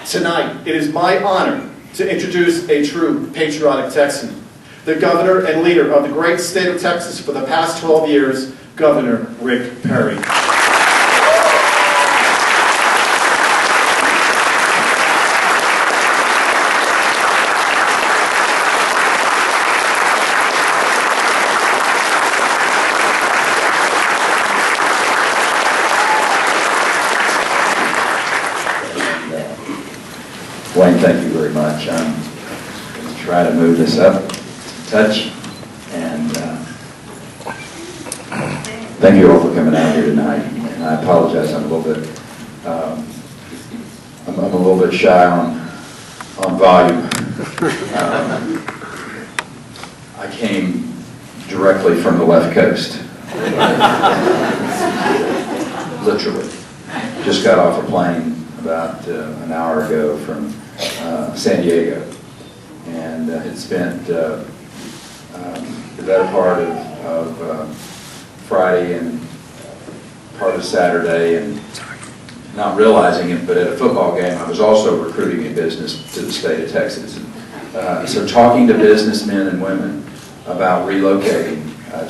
Tonight, it is my honor to introduce a true patriotic Texan, the governor and leader of the great state of Texas for the past 12 years, Governor Rick Perry. Wayne, thank you very much. I'm going to try to move this up a touch, and thank you all for coming out here tonight. And I apologize, I'm a little bit, I'm a little bit shy on volume. I came directly from the left coast, literally. Just got off a plane about an hour ago from San Diego, and had spent the better part of Friday and part of Saturday, and not realizing it, but at a football game, I was also recruiting a business to the state of Texas. And, so talking to businessmen and women about relocating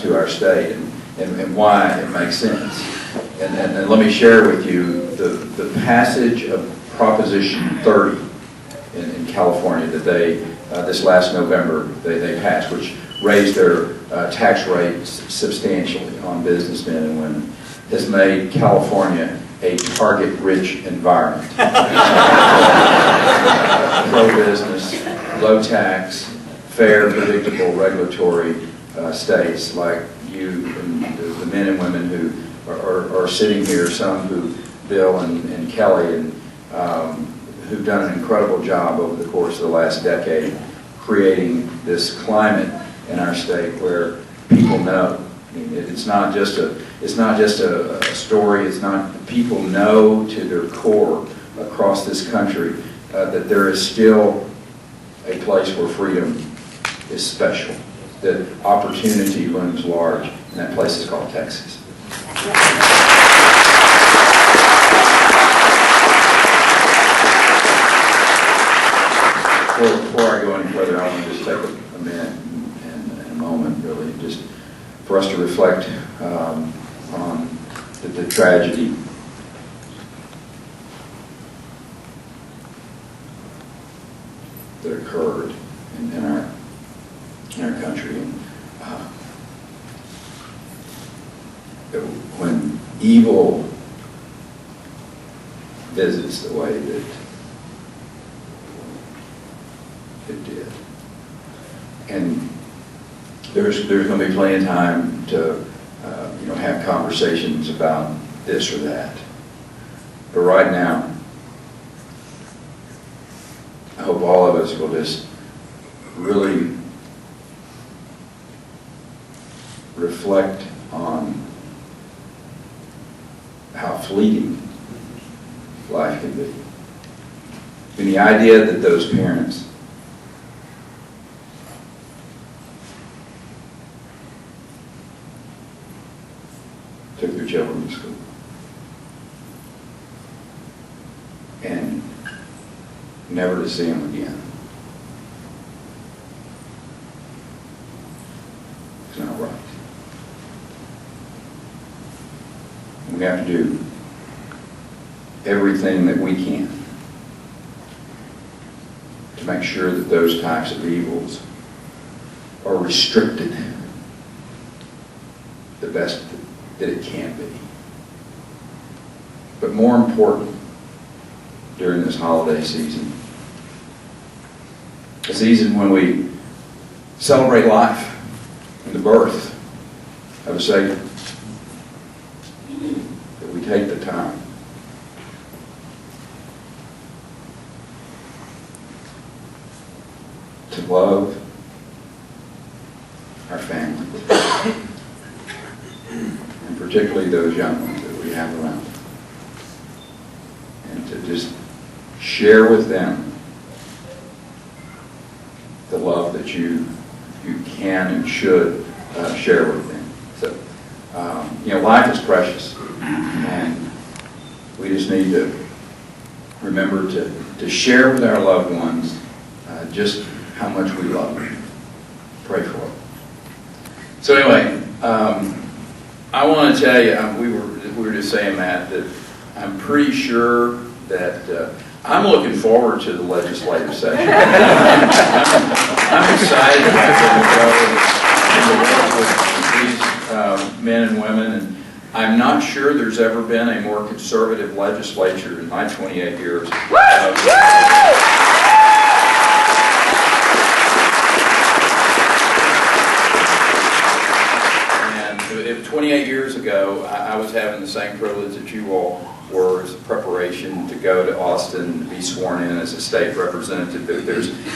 to our state and why it makes sense. And let me share with you the passage of Proposition 30 in California that they, this last November, they passed, which raised their tax rates substantially on businessmen and women, has made California a target-rich environment. Pro-business, low-tax, fair, predictable, regulatory states like you and the men and women who are sitting here, some who, Bill and Kelly, and who've done an incredible job over the course of the last decade creating this climate in our state where people know. I mean, it's not just a story. It's not, people know to their core across this country that there is still a place where freedom is special, that opportunity looms large, and that place is called Texas. Before I go any further, I want to just take a minute and a moment, really, just for us to reflect on the tragedy that occurred in our country. And, when evil visits the way that it did, and there's going to be plenty of time to have conversations about this or that, but right now I hope all of us will just really reflect on how fleeting life can be. And the idea that those parents took their children to school and never to see them again. It's not right. We have to do everything that we can to make sure that those types of evils are restricted the best that it can be. But more important, during this holiday season, a season when we celebrate life and the birth of a Savior, that we take the time to love our family, and particularly those young ones that we have around, and to just share with them the love that you can and should share with them. So, life is precious, and we just need to remember to share with our loved ones just how much we love them. Pray for them. So anyway, I want to tell you, we were just saying, Matt, that I'm pretty sure that I'm looking forward to the legislative session. I'm excited about getting to go and work with these men and women, and I'm not sure there's ever been a more conservative legislature in my 28 years. And 28 years ago, I was having the same privilege that you all were as a preparation to go to Austin to be sworn in as a state representative. It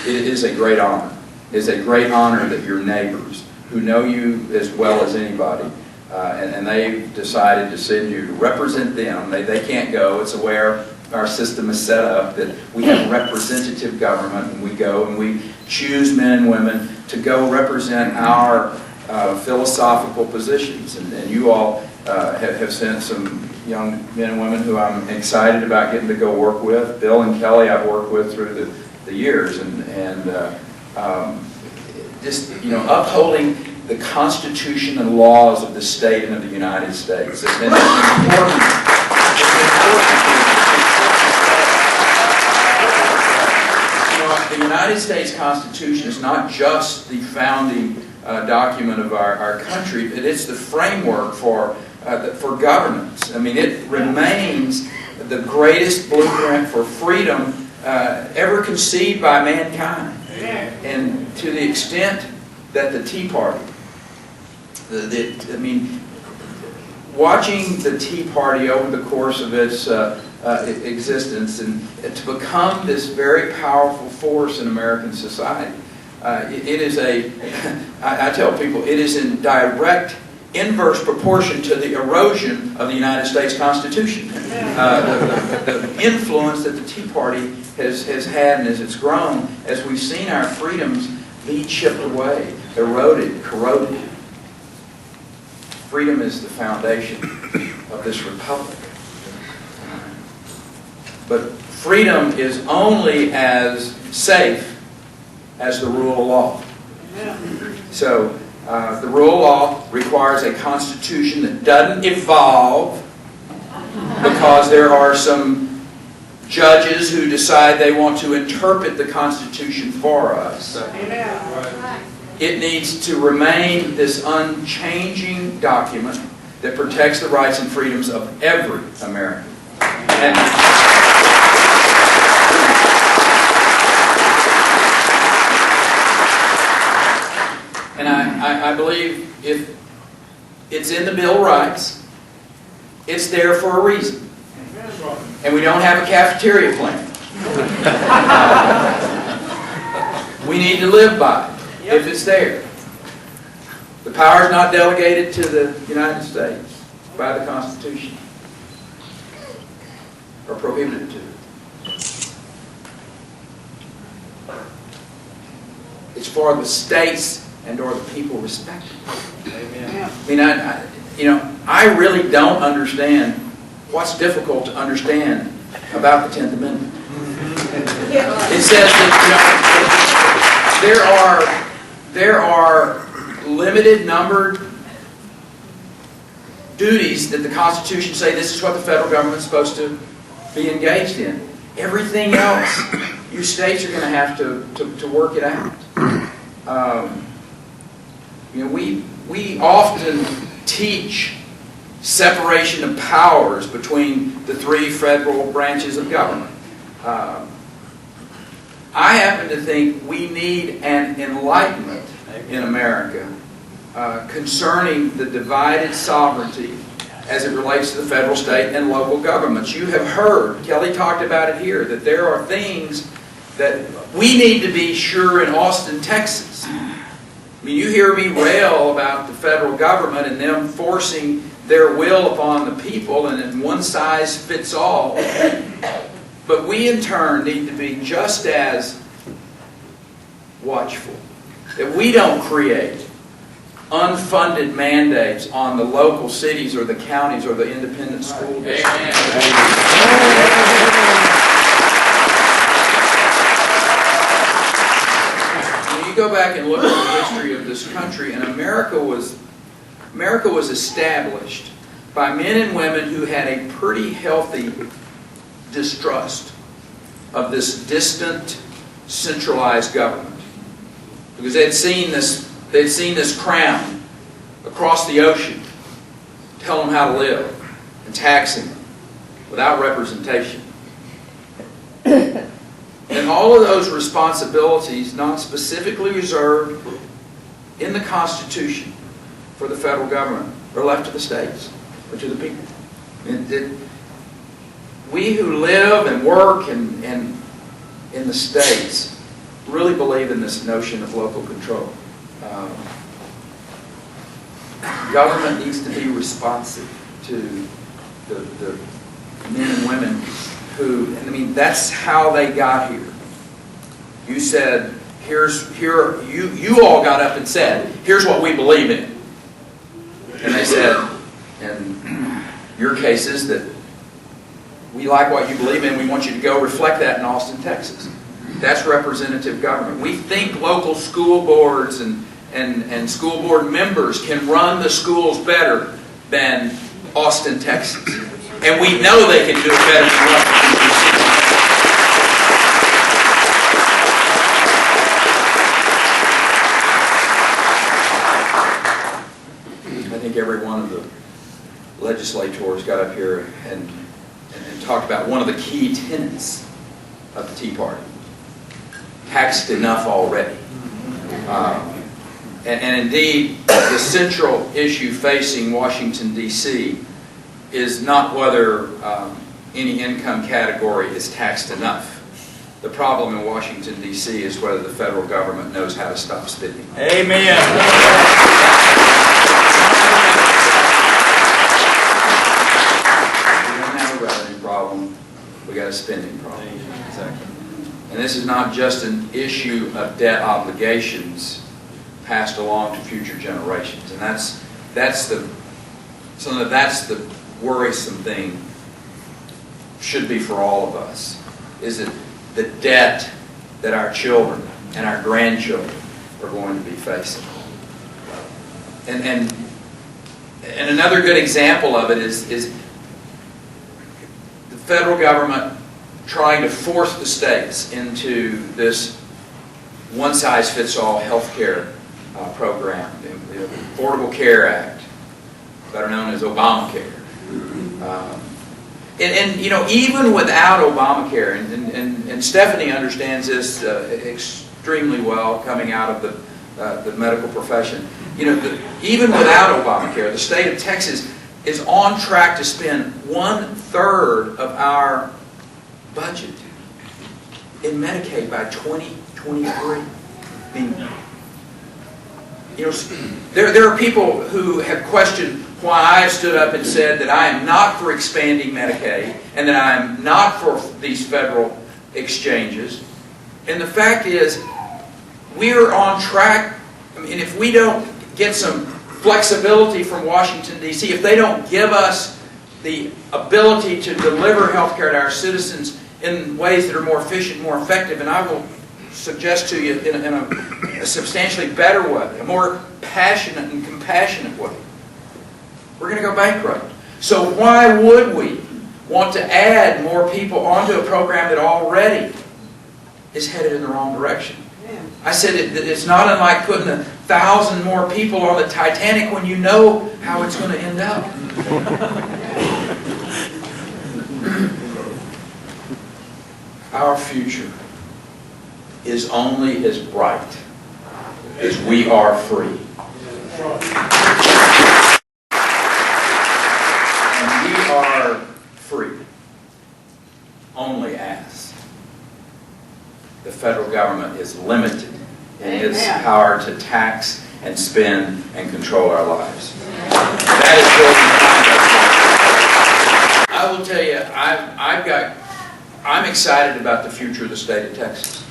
is a great honor. It's a great honor that your neighbors, who know you as well as anybody, and they've decided to send you to represent them. They can't go. It's the way our system is set up, that we have representative government, and we go and we choose men and women to go represent our philosophical positions. And you all have sent some young men and women who I'm excited about getting to go work with. Bill and Kelly I've worked with through the years, and just, you know, upholding the Constitution and laws of the state and of the United States. And it's important. You know, the United States Constitution is not just the founding document of our country, but it's the framework for governance. I mean, it remains the greatest blueprint for freedom ever conceived by mankind. And to the extent that the Tea Party, I mean, watching the Tea Party over the course of its existence and to become this very powerful force in American society, it is I tell people, it is in direct inverse proportion to the erosion of the United States Constitution. The influence that the Tea Party has had, and as it's grown, as we've seen our freedoms be chipped away, eroded, corroded. Freedom is the foundation of this republic. But freedom is only as safe as the rule of law. So the rule of law requires a constitution that doesn't evolve because there are some judges who decide they want to interpret the Constitution for us. It needs to remain this unchanging document that protects the rights and freedoms of every American. And I believe if it's in the Bill of Rights, it's there for a reason. And we don't have a cafeteria plan. We need to live by it if it's there. The power is not delegated to the United States by the Constitution, or prohibited to. It's for the states and or the people respectively. Amen. I mean, I really don't understand what's difficult to understand about the 10th Amendment. It says that, there are limited numbered duties that the Constitution say this is what the federal government's supposed to be engaged in. Everything else, you states are going to have to work it out. We often teach separation of powers between the three federal branches of government. I happen to think we need an enlightenment in America concerning the divided sovereignty as it relates to the federal, state, and local governments. You have heard, Kelly talked about it here, that there are things that we need to be sure in Austin, Texas. I mean, you hear me rail about the federal government and them forcing their will upon the people, and then one size fits all. But we in turn need to be just as watchful that we don't create unfunded mandates on the local cities or the counties or the independent school districts. go back and look at the history of this country, and America was established by men and women who had a pretty healthy distrust of this distant, centralized government, because they'd seen this crown across the ocean tell them how to live and taxing them without representation. And all of those responsibilities, not specifically reserved in the Constitution for the federal government, are left to the states or to the people. We who live and work in the states really believe in this notion of local control. Government needs to be responsive to the men and women who, and I mean, that's how they got here. You said, you all got up and said, here's what we believe in. And they said, in your case is that we like what you believe in, we want you to go reflect that in Austin, Texas. That's representative government. We think local school boards and school board members can run the schools better than Austin, Texas. And we know they can do it better than Washington, D.C. I think every one of the legislators got up here and talked about one of the key tenets of the Tea Party. Taxed enough already. And indeed, the central issue facing Washington, D.C. is not whether any income category is taxed enough. The problem in Washington, D.C. is whether the federal government knows how to stop spending. Amen. We don't have a revenue problem, we got a spending problem. Exactly. And this is not just an issue of debt obligations passed along to future generations. And that's the worrisome thing, should be for all of us, is that the debt that our children and our grandchildren are going to be facing. And another good example of it is the federal government trying to force the states into this one-size-fits-all health care program, the Affordable Care Act, better known as Obamacare. And you know, even without Obamacare, and Stephanie understands this extremely well, coming out of the medical profession. You know, even without Obamacare, the state of Texas is on track to spend 1/3 of our budget in Medicaid by 2023. I mean, you know, there are people who have questioned why I have stood up and said that I am not for expanding Medicaid and that I am not for these federal exchanges. And the fact is, we're on track. I mean, if we don't get some flexibility from Washington, D.C., if they don't give us the ability to deliver health care to our citizens in ways that are more efficient, more effective, and I will suggest to you in a substantially better way, a more passionate and compassionate way, we're going to go bankrupt. So why would we want to add more people onto a program that already is headed in the wrong direction? I said that it's not unlike putting 1,000 more people on the Titanic when you know how it's going to end up. Our future is only as bright as we are free. And we are free only as the federal government is limited in its power to tax and spend and control our lives. That is what we find ourselves. I will tell you, I'm excited about the future of the state of Texas.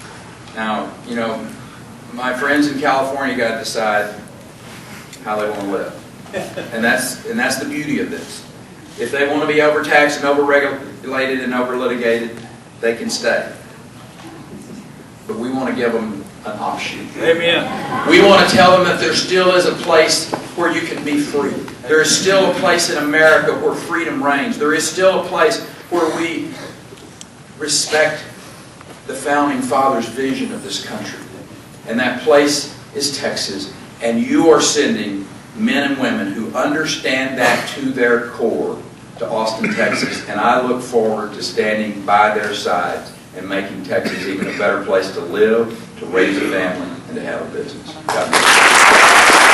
Now, you know, my friends in California got to decide how they want to live. And that's the beauty of this. If they want to be overtaxed and overregulated and overlitigated, they can stay. But we want to give them an offshoot. Amen. We want to tell them that there still is a place where you can be free. There is still a place in America where freedom reigns. There is still a place where we respect the Founding Fathers' vision of this country. And that place is Texas. And you are sending men and women who understand that to their core to Austin, Texas. And I look forward to standing by their sides and making Texas even a better place to live, to raise a family, and to have a business. God bless you.